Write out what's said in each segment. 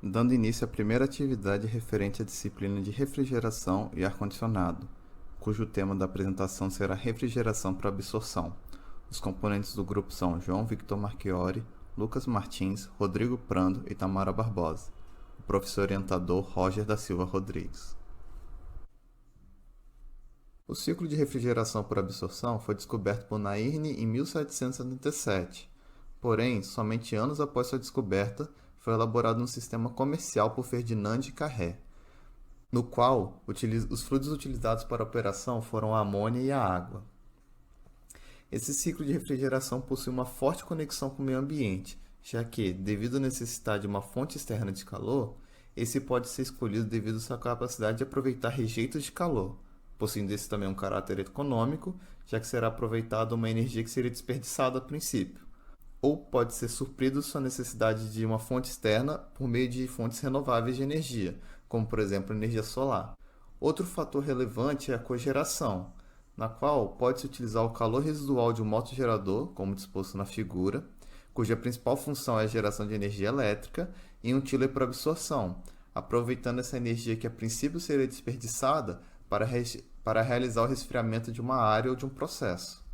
dando início à primeira atividade referente à disciplina de refrigeração e ar-condicionado, cujo tema da apresentação será refrigeração para absorção. Os componentes do grupo são João Victor Marchiori, Lucas Martins, Rodrigo Prando e Tamara Barbosa. O professor orientador Roger da Silva Rodrigues. O ciclo de refrigeração por absorção foi descoberto por Nairne em 1777. Porém, somente anos após sua descoberta, foi elaborado um sistema comercial por Ferdinand de Carré, no qual os fluidos utilizados para a operação foram a amônia e a água. Esse ciclo de refrigeração possui uma forte conexão com o meio ambiente, já que, devido à necessidade de uma fonte externa de calor, esse pode ser escolhido devido à sua capacidade de aproveitar rejeitos de calor, possuindo esse também um caráter econômico, já que será aproveitada uma energia que seria desperdiçada a princípio, ou pode ser suprido sua necessidade de uma fonte externa por meio de fontes renováveis de energia, como por exemplo energia solar. Outro fator relevante é a cogeração, na qual pode-se utilizar o calor residual de um motogerador, como disposto na figura, cuja principal função é a geração de energia elétrica, e um chiller para absorção, aproveitando essa energia que a princípio seria desperdiçada para realizar o resfriamento de uma área ou de um processo.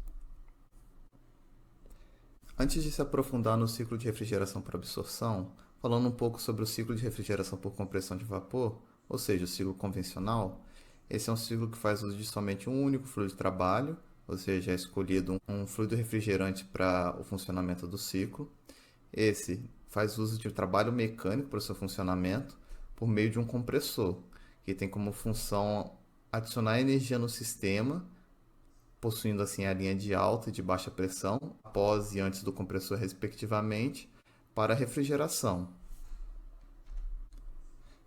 Antes de se aprofundar no ciclo de refrigeração por absorção, falando um pouco sobre o ciclo de refrigeração por compressão de vapor, ou seja, o ciclo convencional, esse é um ciclo que faz uso de somente um único fluido de trabalho, ou seja, é escolhido um fluido refrigerante para o funcionamento do ciclo. Esse faz uso de trabalho mecânico para o seu funcionamento por meio de um compressor, que tem como função adicionar energia no sistema, possuindo assim a linha de alta e de baixa pressão, após e antes do compressor respectivamente, para a refrigeração.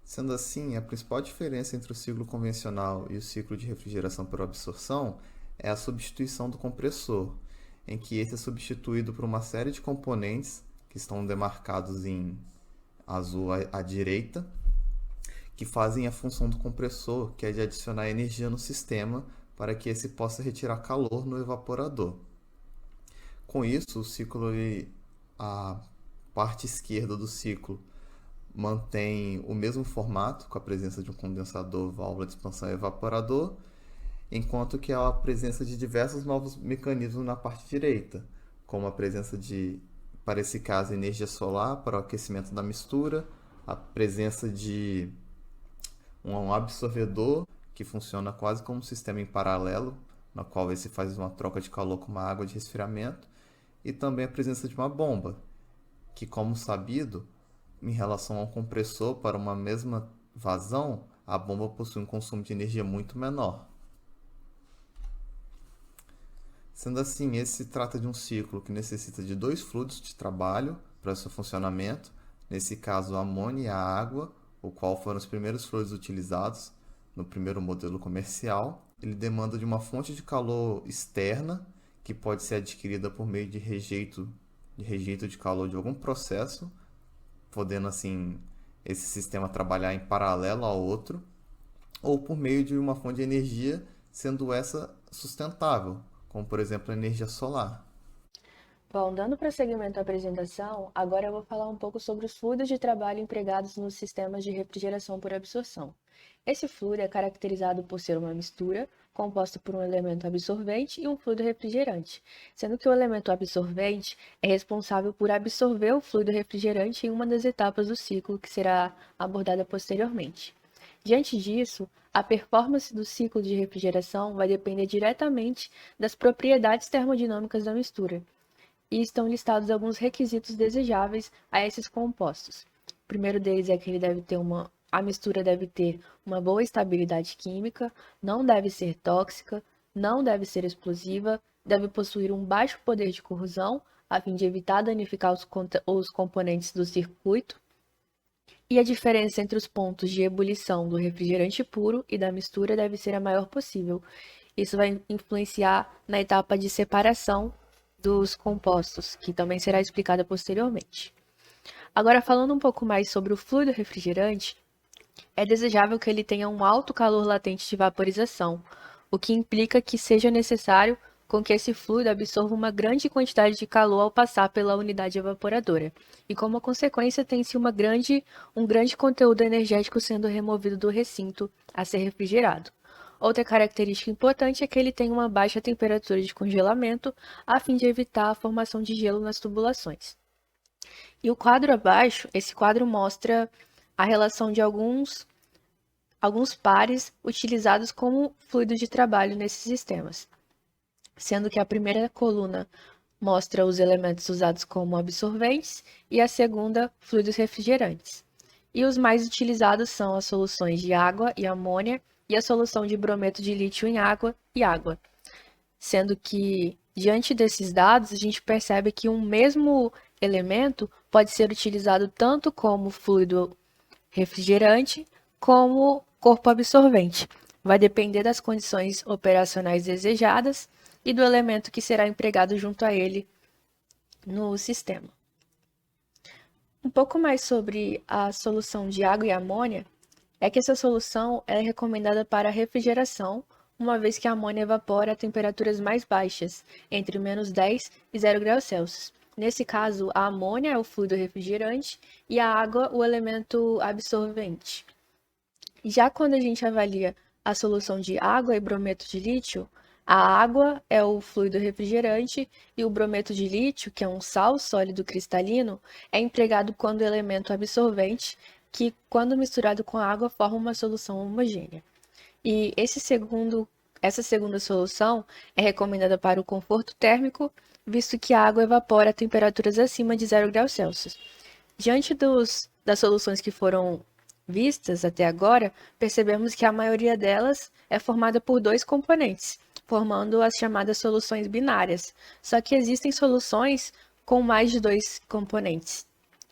Sendo assim, a principal diferença entre o ciclo convencional e o ciclo de refrigeração por absorção é a substituição do compressor, em que esse é substituído por uma série de componentes que estão demarcados em azul à direita, que fazem a função do compressor, que é de adicionar energia no sistema para que esse possa retirar calor no evaporador. Com isso, o ciclo, a parte esquerda do ciclo mantém o mesmo formato, com a presença de um condensador, válvula de expansão e evaporador, enquanto que há a presença de diversos novos mecanismos na parte direita, como a presença de, para esse caso, energia solar para o aquecimento da mistura, a presença de um absorvedor que funciona quase como um sistema em paralelo, na qual esse faz uma troca de calor com uma água de resfriamento, e também a presença de uma bomba, que, como sabido, em relação ao compressor para uma mesma vazão, a bomba possui um consumo de energia muito menor. Sendo assim, esse se trata de um ciclo que necessita de dois fluidos de trabalho para seu funcionamento, nesse caso a amônia e a água, o qual foram os primeiros fluidos utilizados no primeiro modelo comercial. Ele demanda de uma fonte de calor externa, que pode ser adquirida por meio de rejeito de calor de algum processo, podendo assim esse sistema trabalhar em paralelo ao outro, ou por meio de uma fonte de energia, sendo essa sustentável, como por exemplo a energia solar. Bom, dando prosseguimento à apresentação, agora eu vou falar um pouco sobre os fluidos de trabalho empregados nos sistemas de refrigeração por absorção. Esse fluido é caracterizado por ser uma mistura composta por um elemento absorvente e um fluido refrigerante, sendo que o elemento absorvente é responsável por absorver o fluido refrigerante em uma das etapas do ciclo que será abordada posteriormente. Diante disso, a performance do ciclo de refrigeração vai depender diretamente das propriedades termodinâmicas da mistura, e estão listados alguns requisitos desejáveis a esses compostos. O primeiro deles é que a mistura deve ter uma boa estabilidade química, não deve ser tóxica, não deve ser explosiva, deve possuir um baixo poder de corrosão, a fim de evitar danificar os componentes do circuito, e a diferença entre os pontos de ebulição do refrigerante puro e da mistura deve ser a maior possível. Isso vai influenciar na etapa de separação dos compostos, que também será explicada posteriormente. Agora, falando um pouco mais sobre o fluido refrigerante, é desejável que ele tenha um alto calor latente de vaporização, o que implica que seja necessário com que esse fluido absorva uma grande quantidade de calor ao passar pela unidade evaporadora. E como consequência, tem-se um grande conteúdo energético sendo removido do recinto a ser refrigerado. Outra característica importante é que ele tem uma baixa temperatura de congelamento, a fim de evitar a formação de gelo nas tubulações. E o quadro abaixo, esse quadro mostra a relação de alguns pares utilizados como fluido de trabalho nesses sistemas, sendo que a primeira coluna mostra os elementos usados como absorventes e a segunda, fluidos refrigerantes. E os mais utilizados são as soluções de água e amônia e a solução de brometo de lítio em água e água. Sendo que, diante desses dados, a gente percebe que um mesmo elemento pode ser utilizado tanto como fluido refrigerante como corpo absorvente. Vai depender das condições operacionais desejadas e do elemento que será empregado junto a ele no sistema. Um pouco mais sobre a solução de água e amônia é que essa solução é recomendada para refrigeração, uma vez que a amônia evapora a temperaturas mais baixas, entre -10 e 0 graus Celsius. Nesse caso, a amônia é o fluido refrigerante e a água o elemento absorvente. Já quando a gente avalia a solução de água e brometo de lítio, a água é o fluido refrigerante e o brometo de lítio, que é um sal sólido cristalino, é empregado quando elemento absorvente, que quando misturado com a água forma uma solução homogênea. E essa segunda solução é recomendada para o conforto térmico, visto que a água evapora a temperaturas acima de 0 graus Celsius. Diante das soluções que foram vistas até agora, percebemos que a maioria delas é formada por dois componentes, formando as chamadas soluções binárias. Só que existem soluções com mais de dois componentes.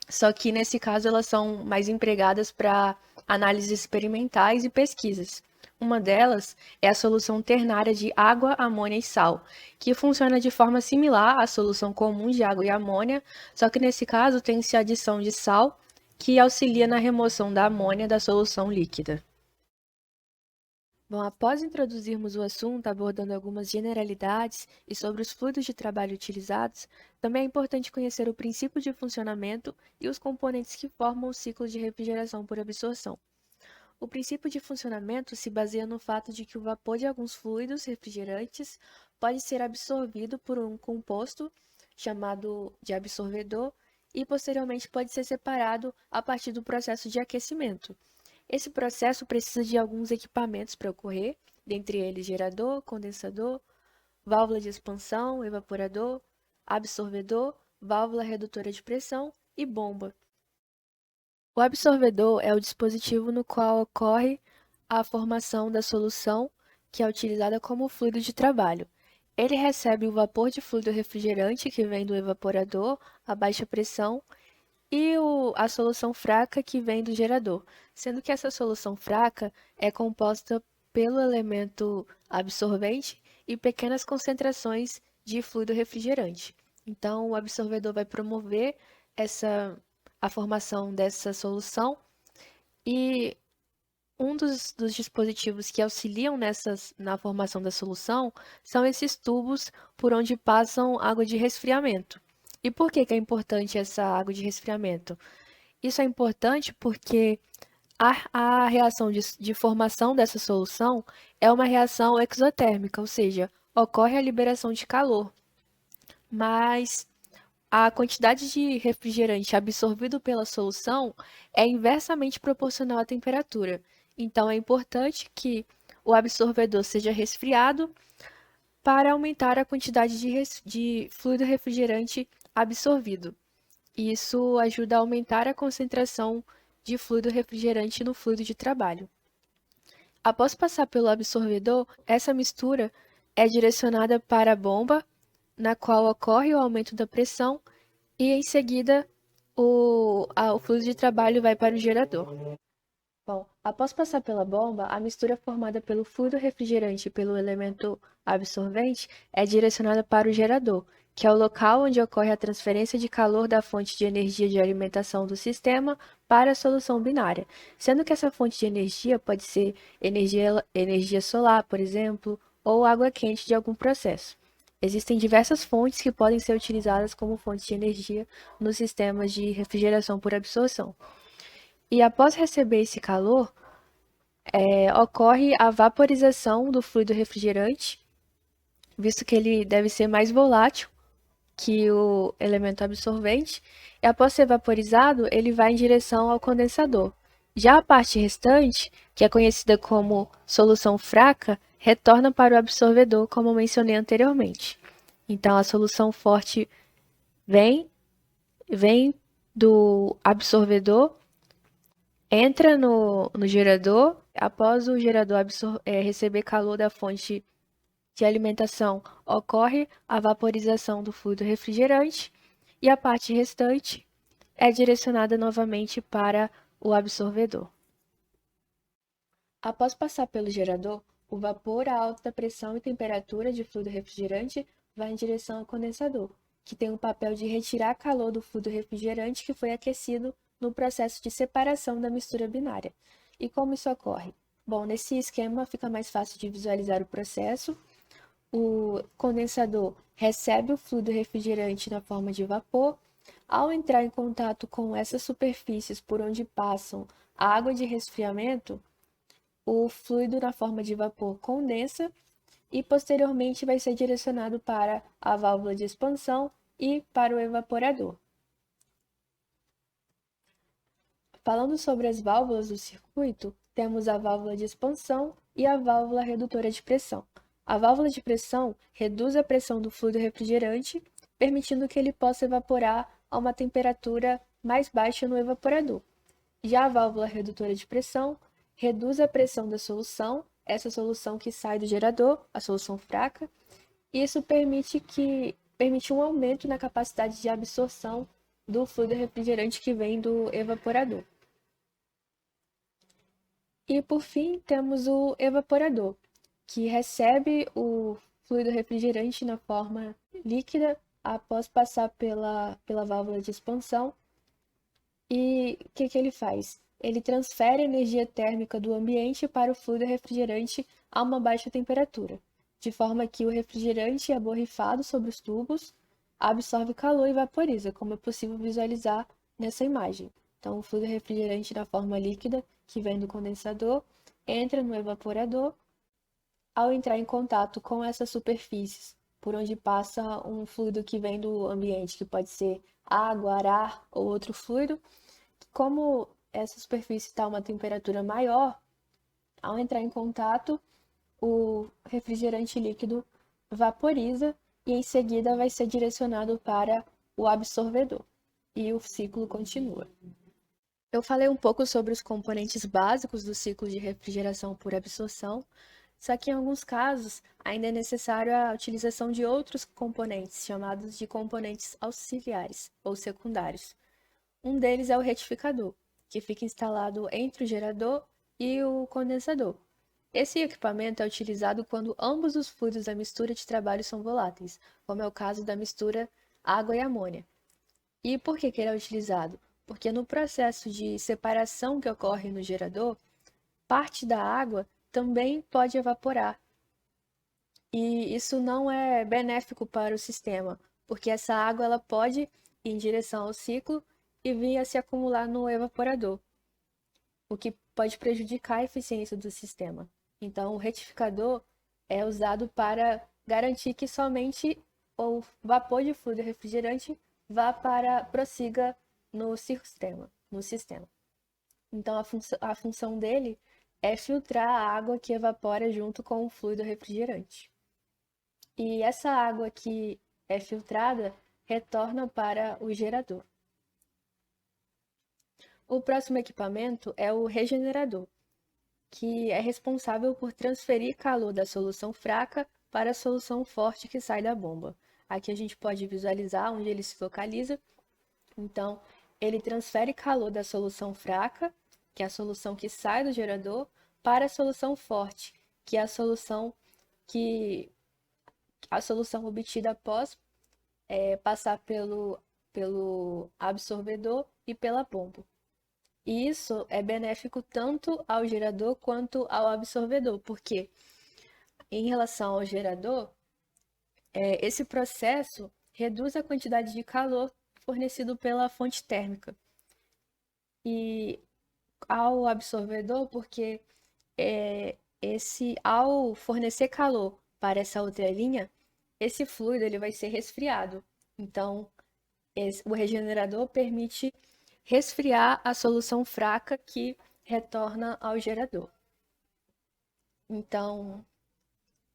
Só que nesse caso elas são mais empregadas para análises experimentais e pesquisas. Uma delas é a solução ternária de água, amônia e sal, que funciona de forma similar à solução comum de água e amônia, só que nesse caso tem-se a adição de sal, que auxilia na remoção da amônia da solução líquida. Bom, após introduzirmos o assunto abordando algumas generalidades e sobre os fluidos de trabalho utilizados, também é importante conhecer o princípio de funcionamento e os componentes que formam o ciclo de refrigeração por absorção. O princípio de funcionamento se baseia no fato de que o vapor de alguns fluidos refrigerantes pode ser absorvido por um composto chamado de absorvedor e posteriormente pode ser separado a partir do processo de aquecimento. Esse processo precisa de alguns equipamentos para ocorrer, dentre eles gerador, condensador, válvula de expansão, evaporador, absorvedor, válvula redutora de pressão e bomba. O absorvedor é o dispositivo no qual ocorre a formação da solução, que é utilizada como fluido de trabalho. Ele recebe o vapor de fluido refrigerante que vem do evaporador a baixa pressão e a solução fraca que vem do gerador, sendo que essa solução fraca é composta pelo elemento absorvente e pequenas concentrações de fluido refrigerante. Então, o absorvedor vai promover a formação dessa solução e um dos dispositivos que auxiliam na formação da solução são esses tubos por onde passam água de resfriamento. E por que é importante essa água de resfriamento? Isso é importante porque a reação de formação dessa solução é uma reação exotérmica, ou seja, ocorre a liberação de calor. Mas a quantidade de refrigerante absorvido pela solução é inversamente proporcional à temperatura. Então, é importante que o absorvedor seja resfriado para aumentar a quantidade de fluido refrigerante absorvido. Isso ajuda a aumentar a concentração de fluido refrigerante no fluido de trabalho. Após passar pelo absorvedor, essa mistura é direcionada para a bomba, na qual ocorre o aumento da pressão, e em seguida o fluido de trabalho vai para o gerador. Bom, após passar pela bomba, a mistura formada pelo fluido refrigerante e pelo elemento absorvente é direcionada para o gerador, que é o local onde ocorre a transferência de calor da fonte de energia de alimentação do sistema para a solução binária, sendo que essa fonte de energia pode ser energia solar, por exemplo, ou água quente de algum processo. Existem diversas fontes que podem ser utilizadas como fontes de energia nos sistemas de refrigeração por absorção. E após receber esse calor, ocorre a vaporização do fluido refrigerante, visto que ele deve ser mais volátil que o elemento absorvente, e após ser vaporizado, ele vai em direção ao condensador. Já a parte restante, que é conhecida como solução fraca, retorna para o absorvedor, como mencionei anteriormente. Então, a solução forte vem do absorvedor, entra no gerador, após o gerador receber calor da fonte de alimentação, ocorre a vaporização do fluido refrigerante e a parte restante é direcionada novamente para o absorvedor. Após passar pelo gerador, o vapor a alta pressão e temperatura de fluido refrigerante vai em direção ao condensador, que tem o papel de retirar calor do fluido refrigerante que foi aquecido no processo de separação da mistura binária. E como isso ocorre? Bom, nesse esquema fica mais fácil de visualizar o processo. O condensador recebe o fluido refrigerante na forma de vapor. Ao entrar em contato com essas superfícies por onde passam a água de resfriamento, o fluido na forma de vapor condensa e posteriormente vai ser direcionado para a válvula de expansão e para o evaporador. Falando sobre as válvulas do circuito, temos a válvula de expansão e a válvula redutora de pressão. A válvula de pressão reduz a pressão do fluido refrigerante, permitindo que ele possa evaporar a uma temperatura mais baixa no evaporador. Já a válvula redutora de pressão reduz a pressão da solução, essa solução que sai do gerador, a solução fraca. Isso permite um aumento na capacidade de absorção do fluido refrigerante que vem do evaporador. E por fim, temos o evaporador, que recebe o fluido refrigerante na forma líquida após passar pela válvula de expansão. E o que ele faz? Ele transfere a energia térmica do ambiente para o fluido refrigerante a uma baixa temperatura, de forma que o refrigerante é borrifado sobre os tubos, absorve calor e vaporiza, como é possível visualizar nessa imagem. Então, o fluido refrigerante na forma líquida, que vem do condensador, entra no evaporador. Ao entrar em contato com essas superfícies, por onde passa um fluido que vem do ambiente, que pode ser água, ar ou outro fluido, como essa superfície está a uma temperatura maior, ao entrar em contato, o refrigerante líquido vaporiza e em seguida vai ser direcionado para o absorvedor e o ciclo continua. Eu falei um pouco sobre os componentes básicos do ciclo de refrigeração por absorção, só que em alguns casos ainda é necessário a utilização de outros componentes, chamados de componentes auxiliares ou secundários. Um deles é o retificador, que fica instalado entre o gerador e o condensador. Esse equipamento é utilizado quando ambos os fluidos da mistura de trabalho são voláteis, como é o caso da mistura água e amônia. E por que ele é utilizado? Porque no processo de separação que ocorre no gerador, parte da água também pode evaporar. E isso não é benéfico para o sistema, porque essa água ela pode ir em direção ao ciclo e vir a se acumular no evaporador, o que pode prejudicar a eficiência do sistema. Então, o retificador é usado para garantir que somente o vapor de fluido refrigerante prossiga no sistema. Então, a função dele é filtrar a água que evapora junto com o fluido refrigerante. E essa água que é filtrada retorna para o gerador. O próximo equipamento é o regenerador, que é responsável por transferir calor da solução fraca para a solução forte que sai da bomba. Aqui a gente pode visualizar onde ele se localiza. Então, ele transfere calor da solução fraca, que é a solução que sai do gerador, para a solução forte, que é a solução obtida após passar pelo absorvedor e pela bomba. E isso é benéfico tanto ao gerador quanto ao absorvedor, porque em relação ao gerador, Esse processo reduz a quantidade de calor fornecido pela fonte térmica. E ao absorvedor, porque ao fornecer calor para essa outra linha, esse fluido ele vai ser resfriado. Então, o regenerador permite resfriar a solução fraca que retorna ao gerador. Então,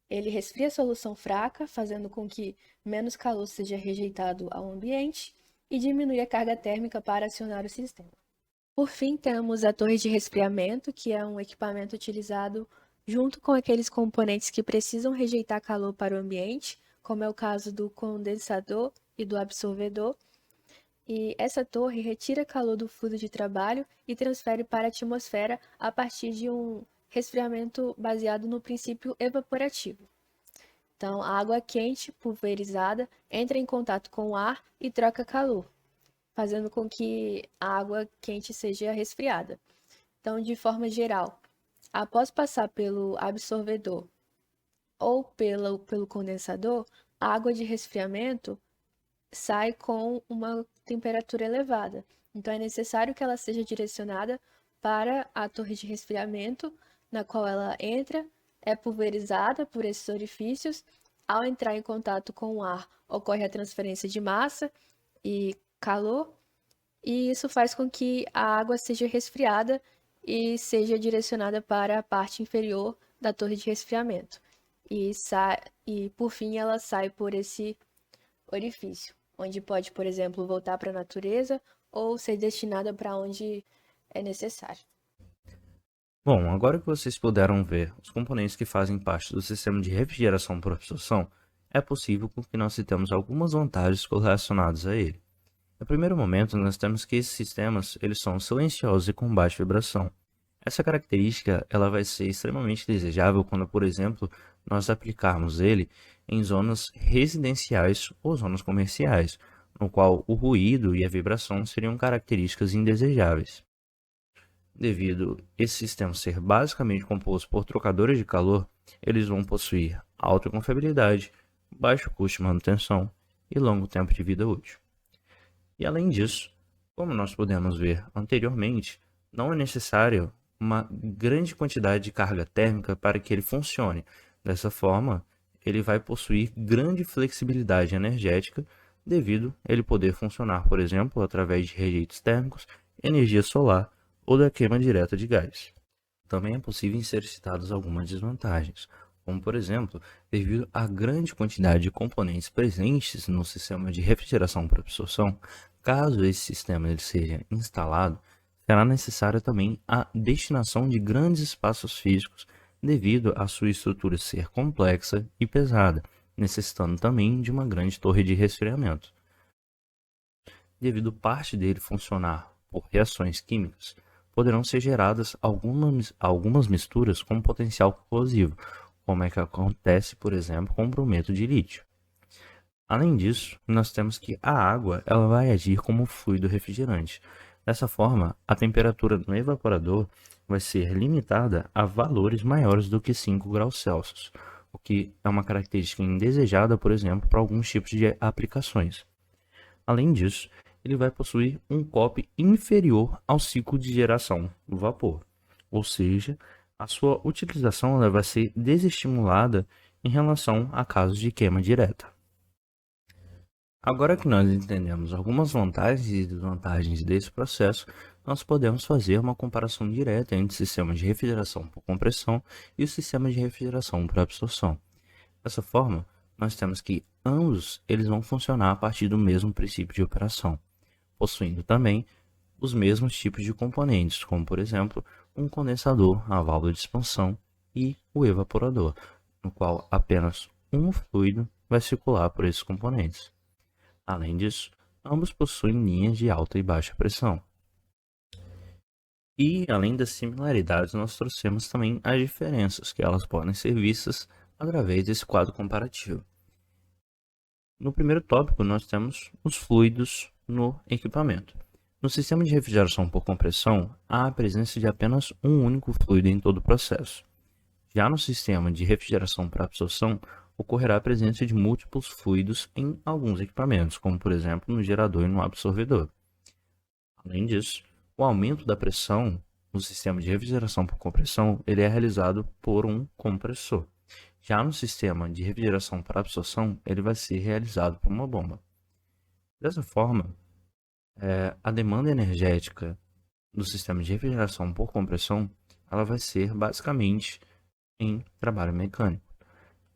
ele resfria a solução fraca, fazendo com que menos calor seja rejeitado ao ambiente e diminui a carga térmica para acionar o sistema. Por fim, temos a torre de resfriamento, que é um equipamento utilizado junto com aqueles componentes que precisam rejeitar calor para o ambiente, como é o caso do condensador e do absorvedor. E essa torre retira calor do fluido de trabalho e transfere para a atmosfera a partir de um resfriamento baseado no princípio evaporativo. Então, a água quente, pulverizada, entra em contato com o ar e troca calor, fazendo com que a água quente seja resfriada. Então, de forma geral, após passar pelo absorvedor ou pelo condensador, a água de resfriamento sai com uma temperatura elevada. Então, é necessário que ela seja direcionada para a torre de resfriamento, na qual ela entra, é pulverizada por esses orifícios. Ao entrar em contato com o ar, ocorre a transferência de massa e calor, e isso faz com que a água seja resfriada e seja direcionada para a parte inferior da torre de resfriamento. E por fim, ela sai por esse orifício, onde pode, por exemplo, voltar para a natureza ou ser destinada para onde é necessário. Bom, agora que vocês puderam ver os componentes que fazem parte do sistema de refrigeração por absorção, é possível que nós citemos algumas vantagens correlacionadas a ele. No primeiro momento, nós temos que esses sistemas eles são silenciosos e com baixa vibração. Essa característica ela vai ser extremamente desejável quando, por exemplo, nós aplicarmos ele em zonas residenciais ou zonas comerciais, no qual o ruído e a vibração seriam características indesejáveis. Devido esse sistema ser basicamente composto por trocadores de calor, eles vão possuir alta confiabilidade, baixo custo de manutenção e longo tempo de vida útil. E além disso, como nós pudemos ver anteriormente, não é necessário uma grande quantidade de carga térmica para que ele funcione. Dessa forma, ele vai possuir grande flexibilidade energética devido a ele poder funcionar, por exemplo, através de rejeitos térmicos, energia solar ou da queima direta de gás. Também é possível ser citadas algumas desvantagens, como por exemplo, devido à grande quantidade de componentes presentes no sistema de refrigeração por absorção, caso esse sistema ele seja instalado, será necessária também a destinação de grandes espaços físicos devido à sua estrutura ser complexa e pesada, necessitando também de uma grande torre de resfriamento. Devido parte dele funcionar por reações químicas, poderão ser geradas algumas misturas com potencial corrosivo, como é que acontece, por exemplo, com o brometo de lítio. Além disso, nós temos que a água ela vai agir como fluido refrigerante. Dessa forma, a temperatura no evaporador vai ser limitada a valores maiores do que 5 graus Celsius, o que é uma característica indesejada, por exemplo, para alguns tipos de aplicações. Além disso, ele vai possuir um COP inferior ao ciclo de geração do vapor, ou seja, a sua utilização ela vai ser desestimulada em relação a casos de queima direta. Agora que nós entendemos algumas vantagens e desvantagens desse processo, nós podemos fazer uma comparação direta entre o sistema de refrigeração por compressão e o sistema de refrigeração por absorção. Dessa forma, nós temos que ambos eles vão funcionar a partir do mesmo princípio de operação, possuindo também os mesmos tipos de componentes, como por exemplo, um condensador, a válvula de expansão e o evaporador, no qual apenas um fluido vai circular por esses componentes. Além disso, ambos possuem linhas de alta e baixa pressão. E, além das similaridades, nós trouxemos também as diferenças, que elas podem ser vistas através desse quadro comparativo. No primeiro tópico, nós temos os fluidos no equipamento. No sistema de refrigeração por compressão, há a presença de apenas um único fluido em todo o processo. Já no sistema de refrigeração por absorção, ocorrerá a presença de múltiplos fluidos em alguns equipamentos, como por exemplo no gerador e no absorvedor. Além disso, o aumento da pressão no sistema de refrigeração por compressão ele é realizado por um compressor. Já no sistema de refrigeração por absorção, ele vai ser realizado por uma bomba. Dessa forma, a demanda energética do sistema de refrigeração por compressão ela vai ser basicamente em trabalho mecânico.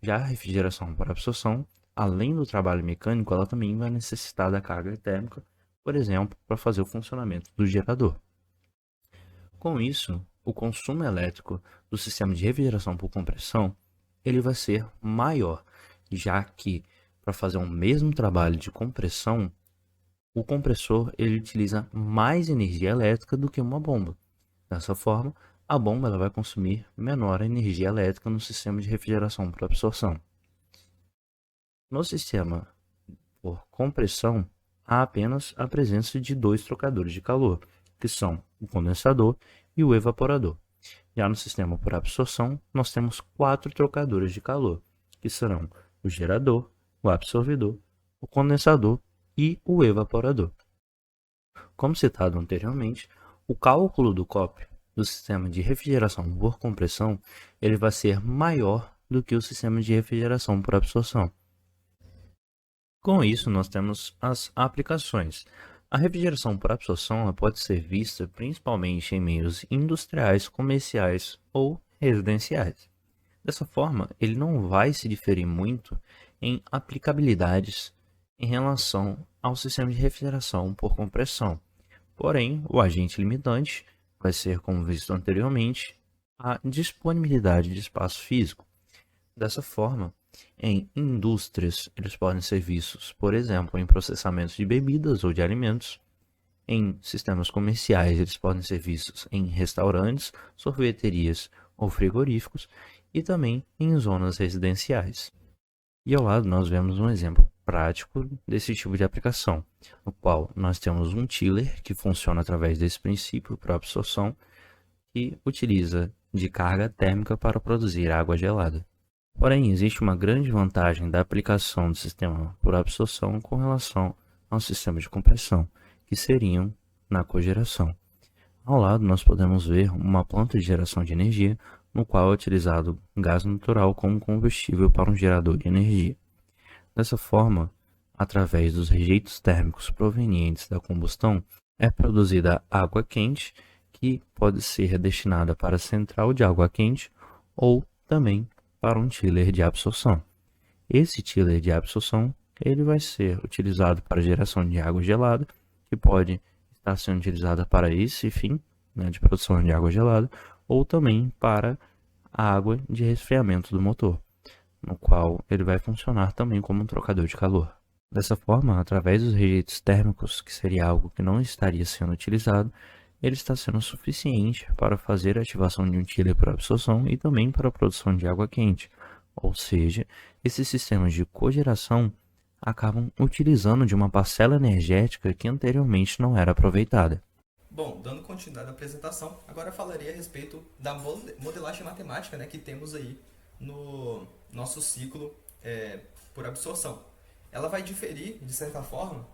Já a refrigeração por absorção, além do trabalho mecânico, ela também vai necessitar da carga térmica, por exemplo, para fazer o funcionamento do gerador. Com isso, o consumo elétrico do sistema de refrigeração por compressão ele vai ser maior, já que para fazer o mesmo trabalho de compressão, o compressor ele utiliza mais energia elétrica do que uma bomba. Dessa forma, a bomba ela vai consumir menor energia elétrica no sistema de refrigeração por absorção. No sistema por compressão, há apenas a presença de dois trocadores de calor, que são o condensador e o evaporador. Já no sistema por absorção, nós temos 4 trocadores de calor, que serão o gerador, o absorvedor, o condensador e o evaporador. Como citado anteriormente, o cálculo do COP do sistema de refrigeração por compressão ele vai ser maior do que o sistema de refrigeração por absorção. Com isso, nós temos as aplicações. A refrigeração por absorção ela pode ser vista principalmente em meios industriais, comerciais ou residenciais. Dessa forma, ele não vai se diferir muito em aplicabilidades em relação ao sistema de refrigeração por compressão. Porém, o agente limitante vai ser, como visto anteriormente, a disponibilidade de espaço físico. Dessa forma, em indústrias, eles podem ser vistos, por exemplo, em processamentos de bebidas ou de alimentos. Em sistemas comerciais, eles podem ser vistos em restaurantes, sorveterias ou frigoríficos e também em zonas residenciais. E ao lado nós vemos um exemplo prático desse tipo de aplicação, no qual nós temos um chiller que funciona através desse princípio por absorção e utiliza de carga térmica para produzir água gelada. Porém, existe uma grande vantagem da aplicação do sistema por absorção com relação ao sistema de compressão, que seriam na cogeração. Ao lado, nós podemos ver uma planta de geração de energia, no qual é utilizado gás natural como combustível para um gerador de energia. Dessa forma, através dos rejeitos térmicos provenientes da combustão, é produzida água quente, que pode ser destinada para a central de água quente ou também para um chiller de absorção. Esse chiller de absorção ele vai ser utilizado para geração de água gelada, que pode estar sendo utilizada para esse fim, de produção de água gelada, ou também para a água de resfriamento do motor, no qual ele vai funcionar também como um trocador de calor. Dessa forma, através dos rejeitos térmicos, que seria algo que não estaria sendo utilizado, ele está sendo suficiente para fazer a ativação de um chiller por absorção e também para a produção de água quente. Ou seja, esses sistemas de cogeração acabam utilizando de uma parcela energética que anteriormente não era aproveitada. Bom, dando continuidade à apresentação, agora eu falarei a respeito da modelagem matemática, que temos aí no nosso ciclo por absorção. Ela vai diferir, de certa forma,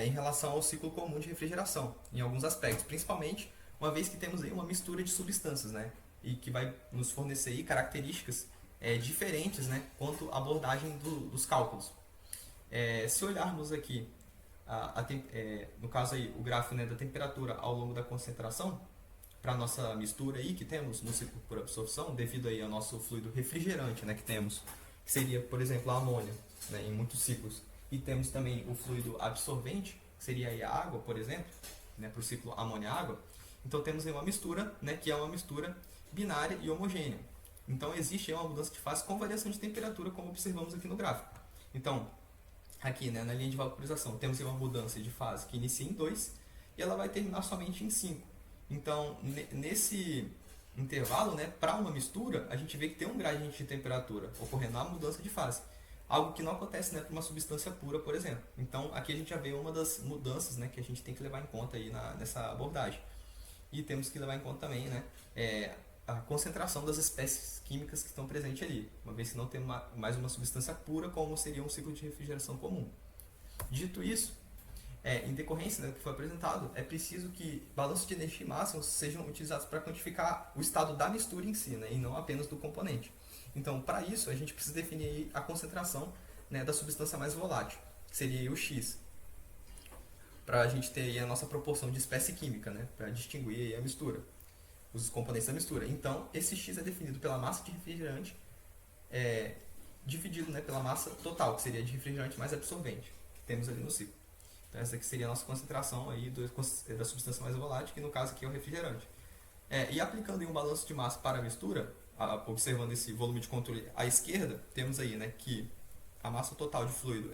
em relação ao ciclo comum de refrigeração, em alguns aspectos, principalmente uma vez que temos aí uma mistura de substâncias, e que vai nos fornecer aí características diferentes, quanto à abordagem dos cálculos. Se olharmos aqui, no caso aí, o gráfico da temperatura ao longo da concentração, para a nossa mistura aí que temos no ciclo por absorção, devido aí ao nosso fluido refrigerante que temos, que seria, por exemplo, a amônia, em muitos ciclos. E temos também o fluido absorvente, que seria aí a água, por exemplo, para o ciclo amônia-água. Então temos aí uma mistura, que é uma mistura binária e homogênea. Então existe aí uma mudança de fase com variação de temperatura, como observamos aqui no gráfico. Então, aqui na linha de vaporização, temos aí uma mudança de fase que inicia em 2 e ela vai terminar somente em 5. Então, nesse intervalo, para uma mistura, a gente vê que tem um gradiente de temperatura ocorrendo na mudança de fase. Algo que não acontece para uma substância pura, por exemplo. Então, aqui a gente já vê uma das mudanças que a gente tem que levar em conta aí nessa abordagem. E temos que levar em conta também a concentração das espécies químicas que estão presentes ali, uma vez que não tem mais uma substância pura, como seria um ciclo de refrigeração comum. Dito isso, em decorrência, né, do que foi apresentado, é preciso que balanços de energia e massa sejam utilizados para quantificar o estado da mistura em si, né, e não apenas do componente. Então, para isso, a gente precisa definir aí a concentração, né, da substância mais volátil, que seria aí o X, para a gente ter aí a nossa proporção de espécie química, né, para distinguir aí a mistura, os componentes da mistura. Então, esse X é definido pela massa de refrigerante, dividido, né, pela massa total, que seria de refrigerante mais absorvente, que temos ali no ciclo. Então, essa aqui seria a nossa concentração aí da substância mais volátil, que no caso aqui é o refrigerante. E aplicando em um balanço de massa para a mistura, observando esse volume de controle à esquerda, temos aí, né, que a massa total de fluido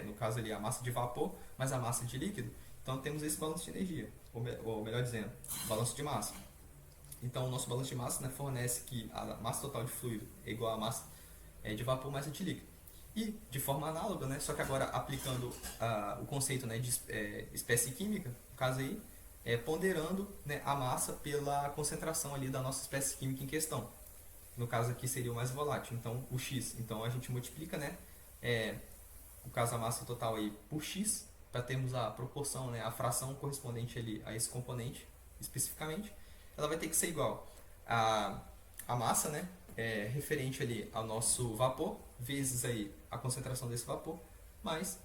no caso ali, a massa de vapor, mais a massa de líquido. Então, temos esse balanço de energia, ou melhor dizendo, balanço de massa. Então, o nosso balanço de massa, né, fornece que a massa total de fluido é igual à massa de vapor mais a de líquido. E, de forma análoga, né, só que agora aplicando o conceito, né, de espécie química, no caso aí, ponderando, né, a massa pela concentração ali da nossa espécie química em questão. No caso aqui seria o mais volátil, então o X. Então a gente multiplica, né, no caso a massa total aí por X, para termos a proporção, né, a fração correspondente ali a esse componente especificamente. Ela vai ter que ser igual a massa, né, referente ali ao nosso vapor, vezes aí a concentração desse vapor, mais,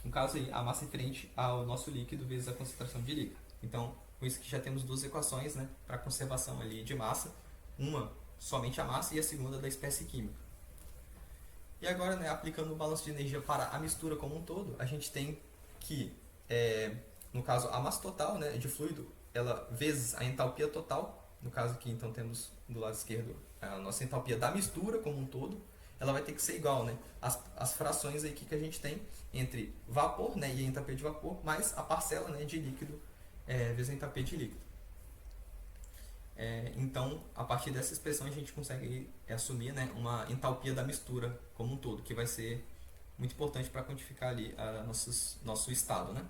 no caso aí, a massa referente ao nosso líquido vezes a concentração de líquido. Então, com isso que já temos duas equações, né, para conservação ali de massa, uma somente a massa e a segunda da espécie química. E agora, né, aplicando o balanço de energia para a mistura como um todo, a gente tem que, no caso, a massa total, né, de fluido, ela vezes a entalpia total. No caso aqui, então, temos do lado esquerdo a nossa entalpia da mistura como um todo. Ela vai ter que ser igual, né, as frações aqui que a gente tem entre vapor, né, e a entalpia de vapor, mais a parcela, né, de líquido vezes a entalpia de líquido. Então, a partir dessa expressão, a gente consegue assumir, né, uma entalpia da mistura como um todo, que vai ser muito importante para quantificar ali nosso estado, né?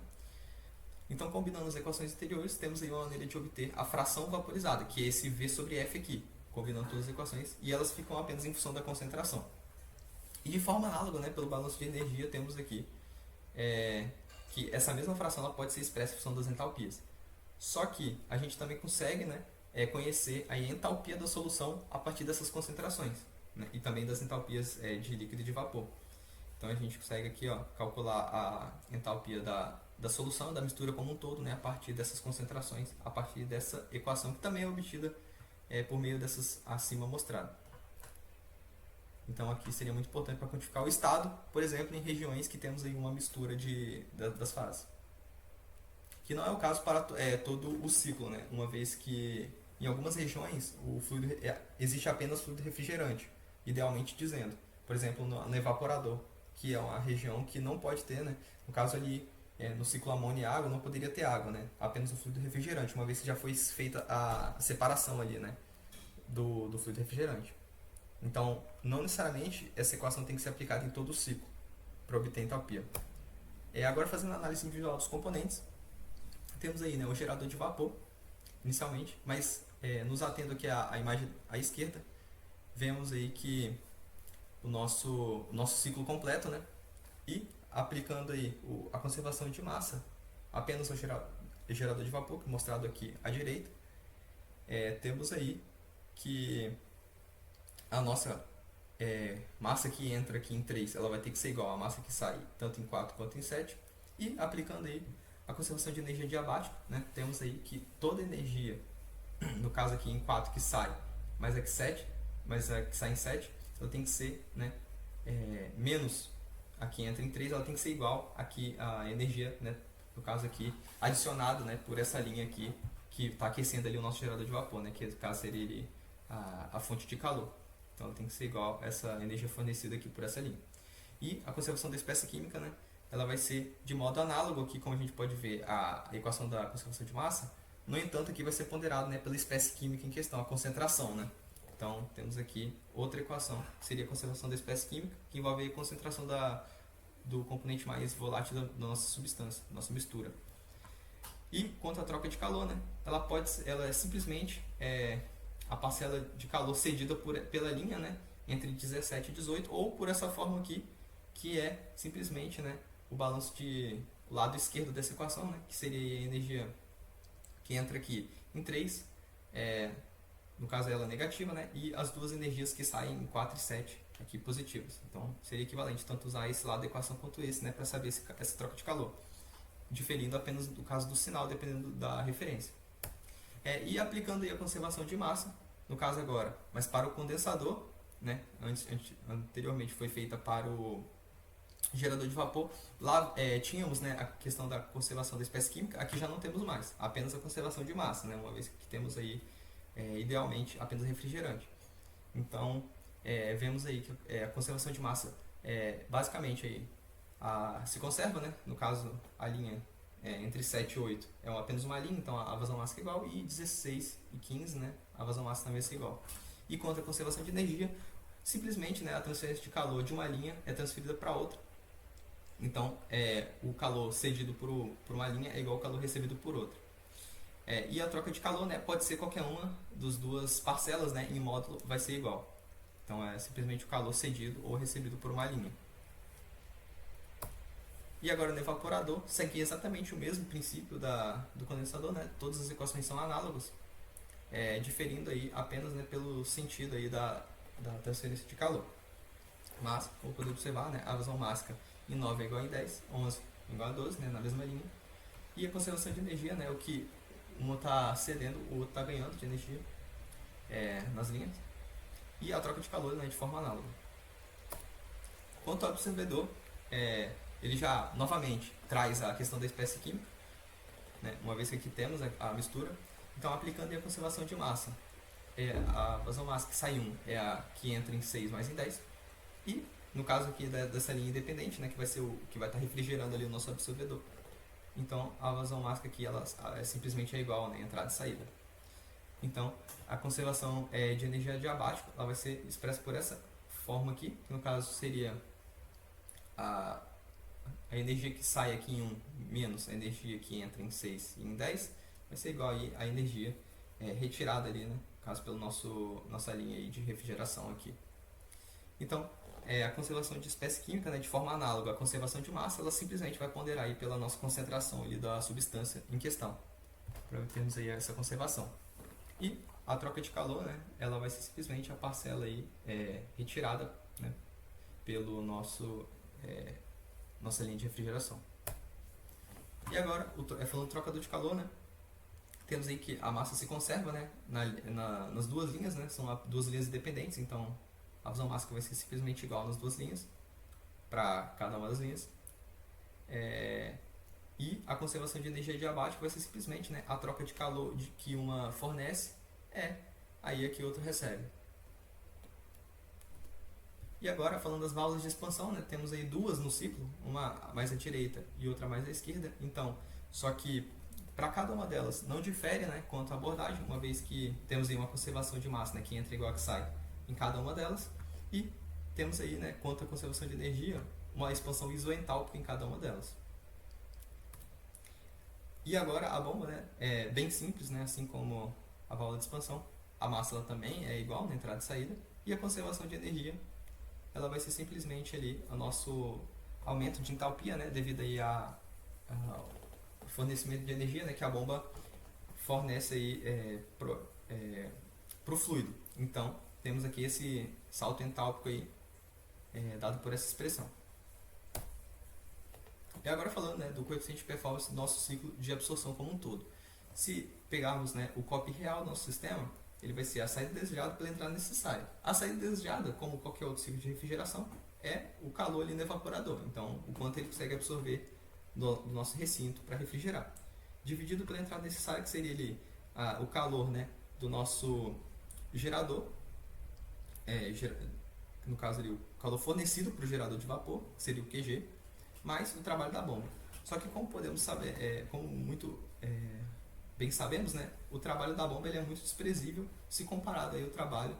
Então, combinando as equações anteriores, temos aí uma maneira de obter a fração vaporizada, que é esse V sobre F aqui, combinando todas as equações, e elas ficam apenas em função da concentração. E de forma análoga, né, pelo balanço de energia, temos aqui que essa mesma fração ela pode ser expressa em função das entalpias. Só que a gente também consegue, né, conhecer a entalpia da solução a partir dessas concentrações, né, e também das entalpias de líquido e de vapor. Então a gente consegue aqui, ó, calcular a entalpia da solução, da mistura como um todo, né, a partir dessas concentrações, a partir dessa equação que também é obtida por meio dessas acima mostradas. Então aqui seria muito importante para quantificar o estado, por exemplo, em regiões que temos aí uma mistura das fases. Que não é o caso para todo o ciclo, né, uma vez que em algumas regiões o fluido, existe apenas fluido refrigerante, idealmente dizendo. Por exemplo, no evaporador, que é uma região que não pode ter, né, no caso ali, no ciclo amônia e água, não poderia ter água, né, apenas o fluido refrigerante, uma vez que já foi feita a separação ali, né, do fluido refrigerante. Então, não necessariamente essa equação tem que ser aplicada em todo o ciclo para obter entalpia. Agora, fazendo a análise individual dos componentes, temos aí, né, o gerador de vapor, inicialmente, mas nos atendo aqui à imagem à esquerda, vemos aí que o nosso ciclo completo, né, e aplicando aí a conservação de massa, apenas o gerador de vapor, mostrado aqui à direita, temos aí que a nossa massa que entra aqui em 3, ela vai ter que ser igual à massa que sai tanto em 4 quanto em 7, e aplicando aí a conservação de energia diabática, né, temos aí que toda energia, no caso aqui em 4 que sai, mais a que 7, mais a que sai em 7, ela tem que ser, né, menos a que entra em 3, ela tem que ser igual aqui a energia, né, no caso aqui, adicionado, né, por essa linha aqui, que está aquecendo ali o nosso gerador de vapor, né, que no caso seria ele, a fonte de calor. Então ela tem que ser igual a essa energia fornecida aqui por essa linha. E a conservação da espécie química, né, ela vai ser de modo análogo aqui, como a gente pode ver, a equação da conservação de massa. No entanto, aqui vai ser ponderado, né, pela espécie química em questão, a concentração, né. Então, temos aqui outra equação, que seria a conservação da espécie química, que envolve a concentração do componente mais volátil da nossa substância, da nossa mistura. E quanto à troca de calor, né, ela é simplesmente a parcela de calor cedida pela linha, né, entre 17 e 18, ou por essa forma aqui, que é simplesmente, né, o balanço de lado esquerdo dessa equação, né, que seria a energia que entra aqui em 3, no caso ela negativa, né, e as duas energias que saem em 4 e 7 aqui positivas. Então seria equivalente tanto usar esse lado da equação quanto esse, né, para saber essa troca de calor, diferindo apenas do caso do sinal, dependendo da referência. E aplicando aí a conservação de massa, no caso agora, mas para o condensador, né, anteriormente foi feita para o gerador de vapor, lá tínhamos, né, a questão da conservação da espécie química, aqui já não temos mais, apenas a conservação de massa, né, uma vez que temos aí, idealmente, apenas refrigerante. Então, vemos aí que a conservação de massa, basicamente, aí, se conserva, né, no caso, a linha entre 7 e 8 é apenas uma linha, então a vazão máxima é igual, e 16 e 15, né, a vazão máxima também é igual. E quanto à conservação de energia, simplesmente, né, a transferência de calor de uma linha é transferida para outra. Então, o calor cedido por uma linha é igual ao calor recebido por outra. E a troca de calor, né, pode ser qualquer uma das duas parcelas, né, em módulo vai ser igual. Então, é simplesmente o calor cedido ou recebido por uma linha. E agora no evaporador, segue exatamente o mesmo princípio do condensador, né? Todas as equações são análogas, diferindo aí apenas, né, pelo sentido aí da transferência de calor. Mas, como pode observar, né, a vazão máxima em 9 é igual a 10, 11 é igual a 12, né, na mesma linha. E a conservação de energia, né, o que um está cedendo, o outro está ganhando de energia nas linhas. E a troca de calor, né, de forma análoga. Quanto ao absorvedor, ele já novamente traz a questão da espécie química, né, uma vez que aqui temos a mistura. Então, aplicando a conservação de massa, a vazão máxima que sai 1 é a que entra em 6 mais em 10. E, no caso aqui dessa linha independente, né, que vai ser o que vai estar refrigerando ali o nosso absorvedor. Então, a vazão máxima aqui ela simplesmente é igual, né, entrada e saída. Então, a conservação de energia adiabática ela vai ser expressa por essa forma aqui, que no caso seria a energia que sai aqui em 1 menos a energia que entra em 6 e em 10 vai ser igual aí a energia retirada ali, né, no caso pela nossa linha aí de refrigeração aqui. Então, a conservação de espécie química, né, de forma análoga à conservação de massa, ela simplesmente vai ponderar aí pela nossa concentração ali da substância em questão, para termos aí essa conservação. E a troca de calor, né, ela vai ser simplesmente a parcela aí, retirada, né, pelo nossa linha de refrigeração. E agora, falando de trocador de calor, né, temos aí que a massa se conserva, né, nas duas linhas, né, são duas linhas independentes, então a vazão máxima vai ser simplesmente igual nas duas linhas, para cada uma das linhas. E a conservação de energia adiabática vai ser simplesmente, né, a troca de calor que uma fornece aí a que outra recebe. E agora, falando das válvulas de expansão, né, temos aí duas no ciclo, uma mais à direita e outra mais à esquerda. Então, só que para cada uma delas não difere, né, quanto à abordagem, uma vez que temos aí uma conservação de massa, né, que entra igual a que sai em cada uma delas, e temos aí, né, quanto à conservação de energia, uma expansão isoentálpica em cada uma delas. E agora a bomba, né, é bem simples, né, assim como a válvula de expansão, a massa ela também é igual na entrada e saída, e a conservação de energia ela vai ser simplesmente ali o nosso aumento de entalpia, né, devido aí ao fornecimento de energia, né, que a bomba fornece aí pro fluido. Então, temos aqui esse salto entálpico aí, dado por essa expressão. E agora falando, né, do coeficiente de performance do nosso ciclo de absorção como um todo. Se pegarmos, né, o COP real do nosso sistema, ele vai ser a saída desejada pela entrada necessária. A saída desejada, como qualquer outro ciclo de refrigeração, é o calor ali no evaporador. Então, o quanto ele consegue absorver do nosso recinto para refrigerar. Dividido pela entrada necessária, que seria ali o calor, né, do nosso gerador, no caso ali o calor fornecido para o gerador de vapor, que seria o QG, mais o trabalho da bomba. Só que como podemos saber, como muito bem sabemos, né, o trabalho da bomba ele é muito desprezível se comparado aí ao trabalho,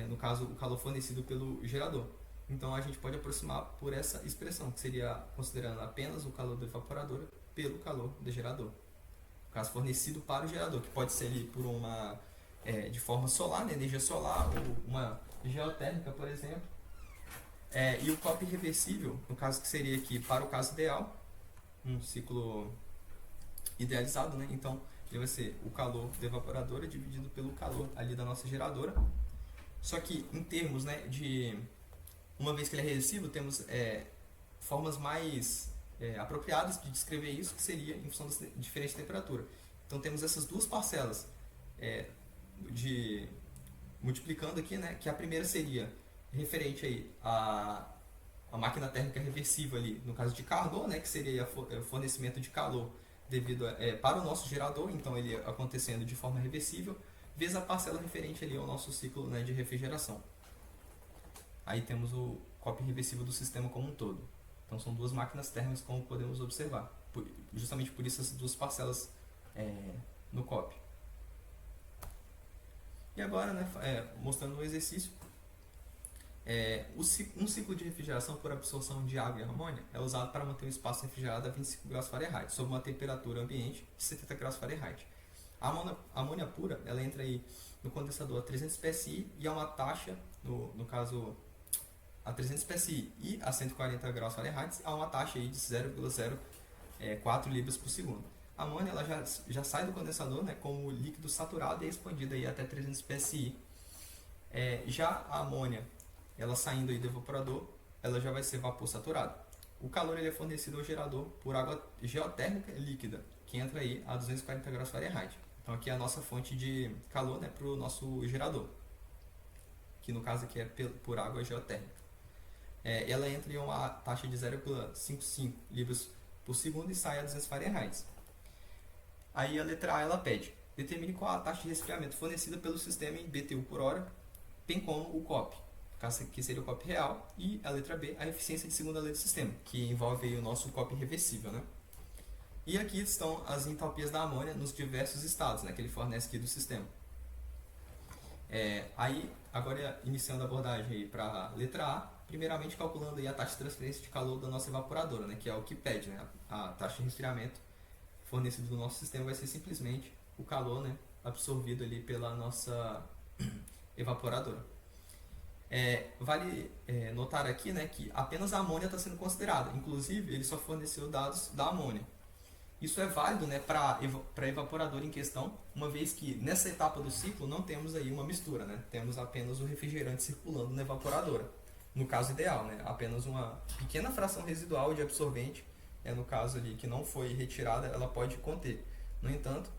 no caso o calor fornecido pelo gerador. Então a gente pode aproximar por essa expressão, que seria considerando apenas o calor do evaporador pelo calor do gerador. no caso fornecido para o gerador, que pode ser ali por uma de forma solar, né, energia solar, ou uma geotérmica, por exemplo. E o copy reversível, no caso que seria aqui para o caso ideal, um ciclo idealizado, né? Então ele vai ser o calor da evaporadora dividido pelo calor ali da nossa geradora. Só que em termos, né, de uma vez que ele é reversível, temos formas mais apropriadas de descrever isso, que seria em função da diferente temperatura. Então temos essas duas parcelas multiplicando aqui, né, que a primeira seria referente aí a máquina térmica reversível ali, no caso de Carnot, né, que seria o fornecimento de calor devido para o nosso gerador, então ele acontecendo de forma reversível, vezes a parcela referente ali ao nosso ciclo, né, de refrigeração. Aí temos o copy reversível do sistema como um todo. Então são duas máquinas térmicas, como podemos observar. Justamente por isso essas duas parcelas no copy. E agora, né, mostrando um exercício, um ciclo de refrigeração por absorção de água e amônia é usado para manter o espaço refrigerado a 25 graus Fahrenheit, sob uma temperatura ambiente de 70 graus Fahrenheit. A amônia pura, ela entra aí no condensador a 300 psi e a uma taxa, no caso a 300 psi e a 140 graus Fahrenheit, a uma taxa aí de 0,04 libras por segundo. A amônia ela já sai do condensador, né, como líquido saturado e é expandida aí até 300 psi. Já a amônia, ela saindo aí do evaporador, ela já vai ser vapor saturado. O calor ele é fornecido ao gerador por água geotérmica líquida, que entra aí a 240 graus Fahrenheit. Então aqui é a nossa fonte de calor, né, para o nosso gerador, que no caso aqui é por água geotérmica. Ela entra em uma taxa de 0,55 libras por segundo e sai a 200 Fahrenheit. Aí a letra A ela pede: determine qual a taxa de resfriamento fornecida pelo sistema em BTU por hora, bem como o COP, que seria o COP real, e a letra B, a eficiência de segunda lei do sistema, que envolve aí o nosso COP reversível, né? E aqui estão as entalpias da amônia nos diversos estados, né, que ele fornece aqui do sistema. Aí, agora iniciando a abordagem para a letra A, primeiramente calculando aí a taxa de transferência de calor da nossa evaporadora, né, que é o que pede, né, a taxa de resfriamento fornecido do nosso sistema vai ser simplesmente o calor, né, absorvido ali pela nossa evaporadora. Vale notar aqui, né, que apenas a amônia está sendo considerada, inclusive ele só forneceu dados da amônia. Isso é válido, né, para a evaporadora em questão, uma vez que nessa etapa do ciclo não temos aí uma mistura, né, temos apenas o refrigerante circulando na evaporadora, no caso ideal, né, apenas uma pequena fração residual de absorvente, no caso ali que não foi retirada, ela pode conter. No entanto,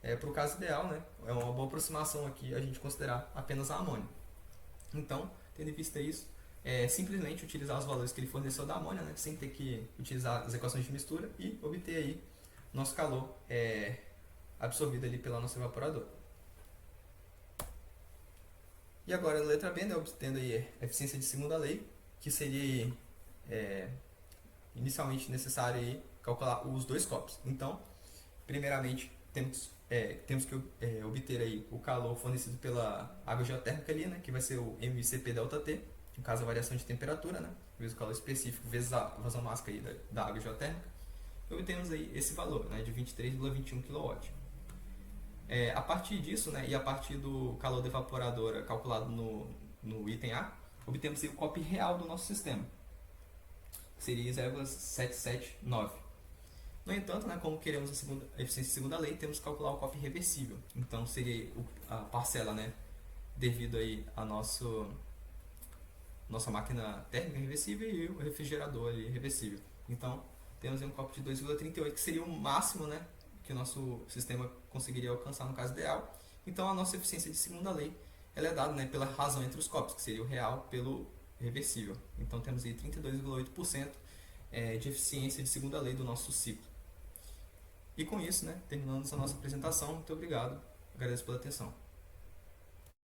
para o caso ideal, né, é uma boa aproximação aqui a gente considerar apenas a amônia. Então, tendo em vista isso, simplesmente utilizar os valores que ele forneceu da amônia, né, sem ter que utilizar as equações de mistura e obter aí nosso calor absorvido ali pela nossa evaporadora. E agora a letra B, né, obtendo aí a eficiência de segunda lei, que seria inicialmente necessário aí calcular os dois COPs. Então, primeiramente, temos que obter aí o calor fornecido pela água geotérmica ali, né, que vai ser o MCP ΔT, no caso a variação de temperatura, né, vezes o calor específico, vezes a vazão máxima aí da água geotérmica, e obtemos aí esse valor, né, de 23,21 kW. A partir disso, né, e a partir do calor da evaporadora calculado no item A, obtemos aí o COP real do nosso sistema, que seria 0,779. No entanto, né, como queremos a eficiência de segunda lei, temos que calcular o COP reversível. Então seria a parcela, né, devido aí a nossa máquina térmica reversível e o refrigerador ali reversível. Então temos aí um COP de 2,38, que seria o máximo, né, que o nosso sistema conseguiria alcançar no caso ideal. Então a nossa eficiência de segunda lei ela é dada, né, pela razão entre os COPs, que seria o real pelo reversível. Então temos aí 32,8% de eficiência de segunda lei do nosso ciclo. E com isso, né, terminamos a nossa apresentação. Muito obrigado. Agradeço pela atenção.